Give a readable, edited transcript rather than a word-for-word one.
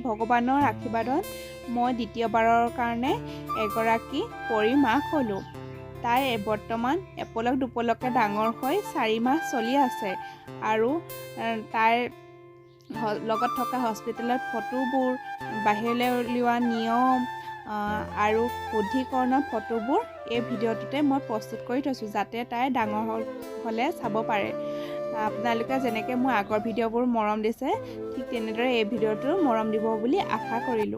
ভগৱানৰ আশীৰ্বাদত মই দ্বিতীয়বাৰৰ কাৰণে এগৰাকী পৰী মাক হ'লোঁ। তাই বৰ্তমান এপলক দুপলকে ডাঙৰ হৈ 4 মাহ চলি আছে আৰু তাইৰ লগত থকা হস্পিটেলত ফটোবোৰ, বাহিৰলৈ উলিওৱা নিয়ম আৰু শুদ্ধিকৰণৰ ফটোবোৰ এই ভিডিঅ'টোতে মই প্ৰস্তুত কৰি থৈছোঁ, যাতে তাই ডাঙৰ হ'লে চাব পাৰে। আপোনালোকে যেনেকৈ মোৰ আগৰ ভিডিঅ'বোৰ মৰম দিছে, ঠিক তেনেদৰে এই ভিডিঅ'টো মৰম দিব বুলি আশা কৰিলোঁ।